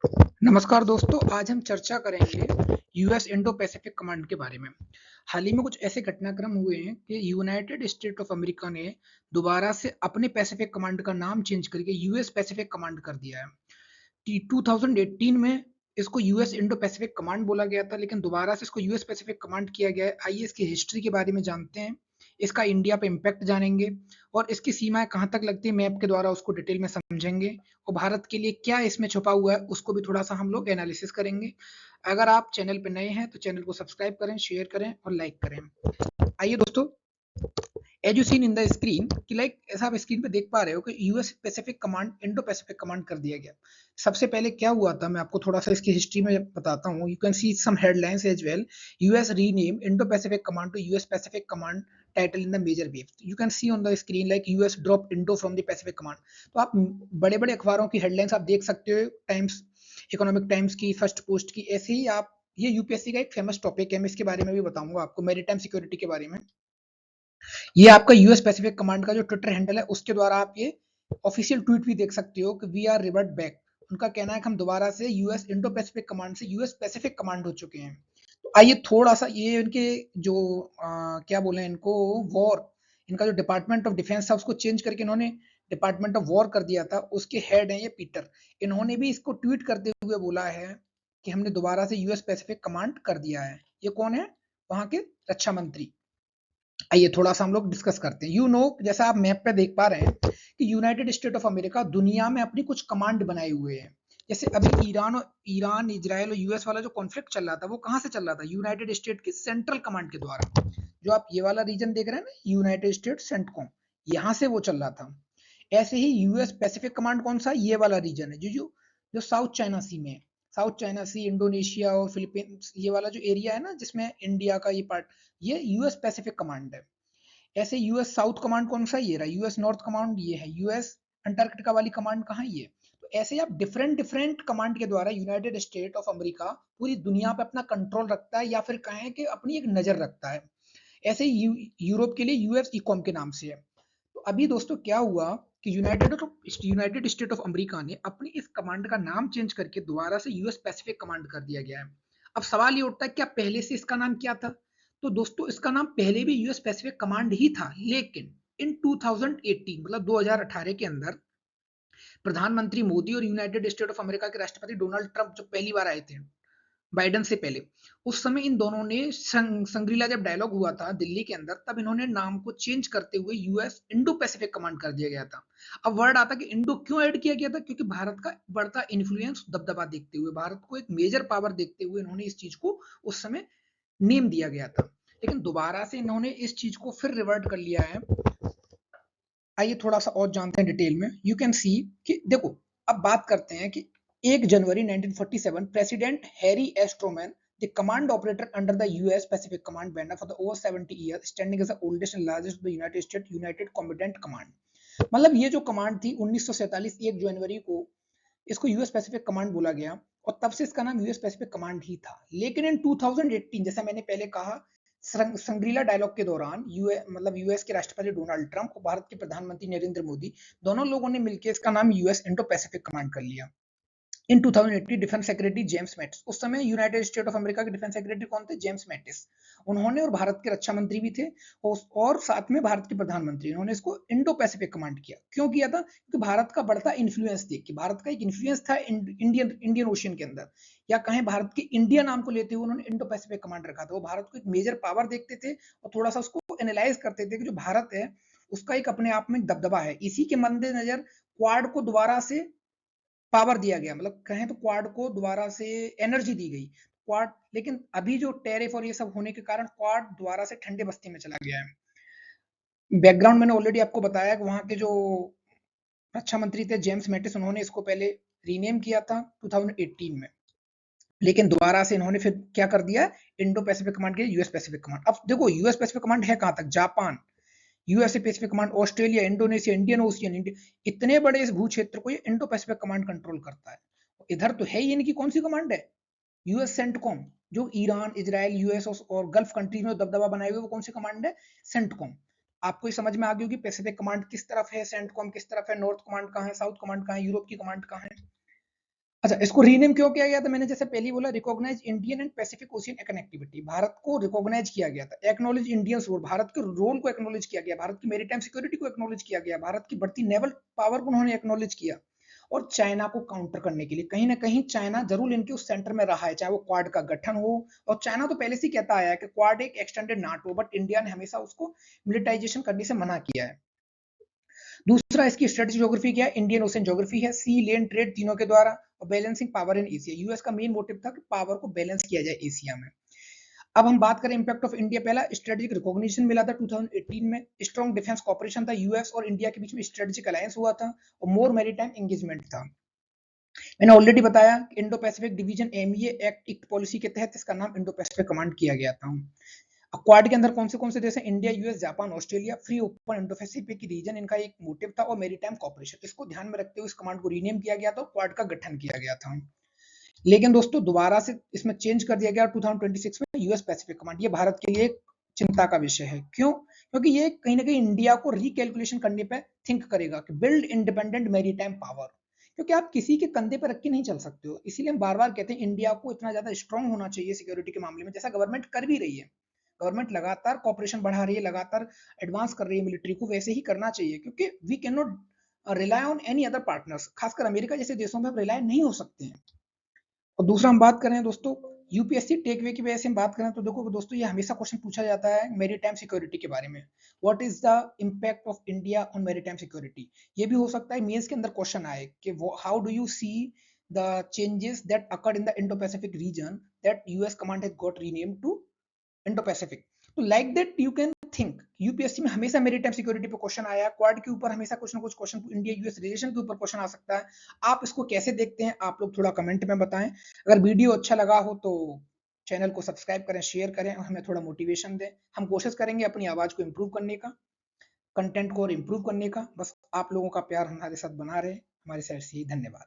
नमस्कार दोस्तों, आज हम चर्चा करेंगे यूएस इंडो पैसिफिक कमांड के बारे में। हाल ही में कुछ ऐसे घटनाक्रम हुए हैं कि यूनाइटेड स्टेट ऑफ अमेरिका ने दोबारा से अपने पैसिफिक कमांड का नाम चेंज करके यूएस पैसिफिक कमांड कर दिया है। 2018 में इसको यूएस इंडो पैसिफिक कमांड बोला गया था, लेकिन दोबारा से इसको यूएस पैसिफिक कमांड किया गया है। आइए इसकी हिस्ट्री के बारे में जानते हैं, इसका इंडिया पे इम्पैक्ट जानेंगे और इसकी सीमाएं कहाँ तक लगती है मैप के द्वारा उसको डिटेल में समझेंगे और भारत के लिए क्या इसमें छुपा हुआ है उसको भी थोड़ा सा हम लोग एनालिसिस करेंगे। अगर आप चैनल पे नए हैं तो चैनल को सब्सक्राइब करें, शेयर करें और लाइक करें। आइए दोस्तों, as you seen in the screen कि ऐसा आप स्क्रीन पे देख पा रहे हो कि US Pacific command Indo Pacific command कर दिया गया। सबसे पहले क्या हुआ था मैं आपको थोड़ा सा इसकी हिस्ट्री में बताता हूँ। You can see some headlines as well. US rename Indo Pacific command to US Pacific command title in the major wave. You can see on the screen like US drop Indo from the Pacific command. तो आप बड़े बड़े अखबारों की headlines आप देख सकते हो, टाइम्स, इकोनॉमिक टाइम्स की, फर्स्ट पोस्ट की, ऐसे ही आप। ये यूपीएससी का एक फेमस टॉपिक है, मैं इसके बारे में भी बताऊंगा आपको, मैरीटाइम सिक्योरिटी के बारे में। ये आपका यूएस पैसिफिक कमांड का जो ट्विटर हैंडल है उसके द्वारा आप ये ऑफिशियल ट्वीट भी देख सकते हो कि वी आर रिवर्ट बैक। उनका कहना है कि हम दोबारा से यूएस इंडो पैसिफिक कमांड से यूएस पैसिफिक कमांड हो चुके हैं। तो आइए थोड़ा सा ये इनके जो क्या बोले इनको, वॉर, इनका जो डिपार्टमेंट ऑफ डिफेंस था उसको चेंज करके इन्होंने डिपार्टमेंट ऑफ वॉर कर दिया था। उसके हेड हैं ये पीटर। इन्होंने भी इसको ट्वीट करते हुए बोला है कि हमने दोबारा से यूएस पैसिफिक कमांड कर दिया है। ये कौन है? वहां के रक्षा मंत्री। आइए थोड़ा सा हम लोग डिस्कस करते हैं। जैसा आप मैप पे देख पा रहे हैं कि यूनाइटेड स्टेट ऑफ अमेरिका दुनिया में अपनी कुछ कमांड बनाए हुए हैं। जैसे अभी ईरान इजराइल और यूएस वाला जो कॉन्फ्लिक्ट चल रहा था वो कहाँ से चल रहा था? यूनाइटेड स्टेट की सेंट्रल कमांड के द्वारा। जो आप ये वाला रीजन देख रहे हैं ना, यूनाइटेड स्टेट सेंटकॉम, यहाँ से वो चल रहा था। ऐसे ही यूएस पैसिफिक कमांड कौन सा? ये वाला रीजन है जो जो साउथ चाइना सी में है। साउथ चाइना सी, इंडोनेशिया और फिलीपींस, ये वाला जो एरिया है ना जिसमें इंडिया का ये पार्ट, ये यूएस पैसिफिक कमांड है। ऐसे यूएस साउथ कमांड कौन सा? ये रहा। यूएस नॉर्थ कमांड ये है। यूएस अंटार्कटिका वाली कमांड कहाँ? ये। तो ऐसे आप डिफरेंट डिफरेंट कमांड के द्वारा यूनाइटेड स्टेट ऑफ अमेरिका पूरी दुनिया पे अपना कंट्रोल रखता है, या फिर कहें कि अपनी एक नजर रखता है। ऐसे ही यूरोप के लिए यूएस इकॉम के नाम से है। तो अभी दोस्तों क्या हुआ कि यूनाइटेड स्टेट ऑफ अमेरिका ने अपनी इस कमांड का नाम चेंज करके दोबारा से यूएस पैसिफिक कमांड कर दिया गया है। अब सवाल ये उठता है क्या पहले से इसका नाम क्या था? तो दोस्तों इसका नाम पहले भी यूएस पैसिफिक कमांड ही था, लेकिन इन 2018 मतलब 2018 के अंदर प्रधानमंत्री मोदी और यूनाइटेड स्टेट ऑफ अमेरिका के राष्ट्रपति डोनाल्ड ट्रंप जब पहली बार आए थे बाइडन से पहले, उस समय इन दोनों ने संग्रीला जब डायलॉग हुआ था दिल्ली के अंदर, तब इन्होंने नाम को चेंज करते हुए यूएस इंडो पैसिफिक कमांड कर दिया गया था। अब वर्ड आता कि इंडो क्यों ऐड किया गया था? क्योंकि भारत का बढ़ता इन्फ्लुएंस, दबदबा देखते हुए, भारत को एक मेजर पावर देखते हुए इन्होंने इस चीज को उस समय नेम दिया गया था। लेकिन दोबारा से इन्होंने इस चीज को फिर रिवर्ट कर लिया है। आइए थोड़ा सा और जानते हैं डिटेल में। यू कैन सी कि देखो, अब बात करते हैं कि 1 जनवरी 1947 president Harry S Trueman, the command operator under the US Pacific command banner for the over 70 years, standing as the oldest and largest of the United States United Combatant Command। मतलब ये जो कमांड थी 1947 1 जनवरी को इसको US Pacific command बोला गया और तब से इसका नाम यूएस पैसिफिक कमांड ही था। लेकिन इन 2018, जैसा मैंने पहले कहा, संग्रीला डायलॉग के दौरान यूएस के राष्ट्रपति डोनाल्ड ट्रंप और भारत के प्रधानमंत्री नरेंद्र मोदी, दोनों लोगों ने मिलकर इसका नाम यूएस इंडो पैसिफिक कमांड कर लिया। In 2018 defence secretary James Mattis, उस समय यूनाइटेड स्टेट ऑफ अमेरिका के डिफेंस सेक्रेटरी कौन थे? James Mattis. उन्होंने और भारत के रक्षा मंत्री भी थे और साथ में भारत के प्रधानमंत्री, उन्होंने इसको इंडो पैसिफिक कमांड किया। क्यों किया था? क्योंकि भारत का बढ़ता इन्फ्लुएंस देख के, भारत का एक इन्फ्लुएंस था इंडियन ओशियन के अंदर, या कहें भारत के इंडिया नाम को लेते हुए उन्होंने इंडो पैसिफिक कमांड रखा था। वो भारत को एक मेजर पावर देखते थे और थोड़ा सा उसको एनालाइज करते थे कि जो भारत है उसका एक अपने आप में दबदबा है। इसी के मद्देनजर क्वाड को दोबारा से पावर दिया गया, मतलब कहें तो क्वाड को दोबारा से एनर्जी दी गई। क्वाड, लेकिन अभी जो टेरिफ और ये सब होने के कारण क्वाड दोबारा से ठंडे बस्ती में चला गया है। बैकग्राउंड मैंने ऑलरेडी आपको बताया कि वहां के जो रक्षा मंत्री थे जेम्स मैटिस, उन्होंने इसको पहले रीनेम किया था 2018 में, लेकिन दोबारा से इन्होंने फिर क्या कर दिया, इंडो पैसिफिक कमांड के यूएस पैसिफिक कमांड। अब देखो यूएस पैसिफिक कमांड है कहां तक? Japan, USA Pacific command, Australia, Indonesia, Indian ocean, इतने बड़े इस भू क्षेत्र को ये इंडो पैसिफिक कमांड कंट्रोल करता है। इधर तो है ही इनकी कौन सी कमांड है? यूएस सेंटकॉम, जो ईरान इजराइल यूएस और गल्फ कंट्रीज में दबदबा बनाए हुए, वो कौन सी कमांड है? सेंटकॉम। आपको ये समझ में आ गई होगी पैसिफिक कमांड किस तरफ है, सेंटकॉम किस तरफ है, नॉर्थ कमांड कहाँ है, साउथ कमांड कहाँ है, यूरोप की कमांड कहाँ है। अच्छा, इसको रीनेम क्यों किया गया था? मैंने जैसे पहले ही बोला, recognise Indian and Pacific ocean connectivity. Bharat को रिकॉग्नाइज किया गया था, एक्नॉलेज इंडियन रोल, भारत के रोल को एक्नॉलेज किया गया, भारत की मैरीटाइम सिक्योरिटी को एक्नॉलेज किया गया, भारत की बढ़ती नेवल पावर को उन्होंने एक्नॉलेज किया। और चाइना को काउंटर करने के लिए कहीं ना कहीं चाइना जरूर इनके उस सेंटर में रहा है, चाहे वो क्वाड का गठन हो। और चाइना तो पहले से ही कहता आया है कि क्वाड एक एक्सटेंडेड नाटो, बट इंडिया ने हमेशा उसको मिलिटाइजेशन करने से मना किया है। दूसरा, इसकी स्ट्रेटेजिक ज्योग्राफी क्या है? इंडियन ओशन ज्योग्राफी है, सी, लैंड, ट्रेड तीनों के द्वारा, और balancing power in Asia. US का मेन मोटिव था कि पावर को बैलेंस किया जाए एशिया में। अब हम बात करें इंपैक्ट ऑफ इंडिया, पहला स्ट्रेटेजिक रिकॉग्निशन मिला था 2018 में, स्ट्रॉन्ग डिफेंस कॉपरेशन था, यूएस और इंडिया के बीच में स्ट्रेटेजिक अलायंस हुआ था, और मोर मैरीटाइम एंगेजमेंट था। मैंने ऑलरेडी बताया कि Indo Pacific division MEA act policy के तहत इसका नाम इंडो पैसिफिक कमांड किया गया था। क्वाड के अंदर कौन से देश हैं? India, US, Japan, Australia, free open Indo Pacific reason इनका एक मोटिव था, और मैरीटाइम कॉपरेशन। इसको ध्यान में रखते हुए इस कमांड को रीनेम किया गया था, क्वाड का गठन किया गया था। लेकिन दोस्तों दोबारा से इसमें चेंज कर दिया गया 2026 में, यूएस पैसिफिक कमांड। ये भारत के लिए चिंता का विषय है। क्यों? क्योंकि ये कहीं ना कहीं इंडिया को रिकैलकुलेशन करने पे थिंक करेगा कि बिल्ड इंडिपेंडेंट मैरीटाइम पावर, क्योंकि आप किसी के कंधे पर रख के नहीं चल सकते हो। इसीलिए हम बार बार कहते हैं इंडिया को इतना ज्यादा स्ट्रांग होना चाहिए सिक्योरिटी के मामले में, जैसा गवर्नमेंट कर भी रही है। गवर्नमेंट लगातार कॉपरेशन बढ़ा रही है, लगातार एडवांस कर रही है मिलिट्री को, वैसे ही करना चाहिए, क्योंकि we can not rely on any other partners. खासकर अमेरिका जैसे देशों में हम रिलाई नहीं हो सकते हैं। और दूसरा हम बात करें दोस्तों यूपीएससी टेक वे की वजह से हम बात करें, तो देखो दोस्तों ये हमेशा क्वेश्चन पूछा जाता है मैरीटाइम सिक्योरिटी के बारे में, what is the impact of India on maritime security. ये भी हो सकता है मेंस के अंदर क्वेश्चन आए कि how do you see the changes that occurred in the Indo Pacific region that US command has got renamed to Indo Pacific. तो like that you can think, UPSC में हमेशा मेरीटाइम सिक्योरिटी पे question आया, Quad के ऊपर हमेशा कुछ ना कुछ क्वेश्चन, इंडिया यूएस रिलेशन के ऊपर क्वेश्चन आ सकता है। आप इसको कैसे देखते हैं? आप लोग थोड़ा कमेंट में बताएं। अगर वीडियो अच्छा लगा हो तो चैनल को सब्सक्राइब करें, शेयर करें, और हमें थोड़ा मोटिवेशन दें। हम कोशिश करेंगे अपनी आवाज को इम्प्रूव करने का, कंटेंट को और इम्प्रूव करने का। बस आप लोगों का प्यार हमारे साथ बना रहे। हमारे साइड से ही धन्यवाद।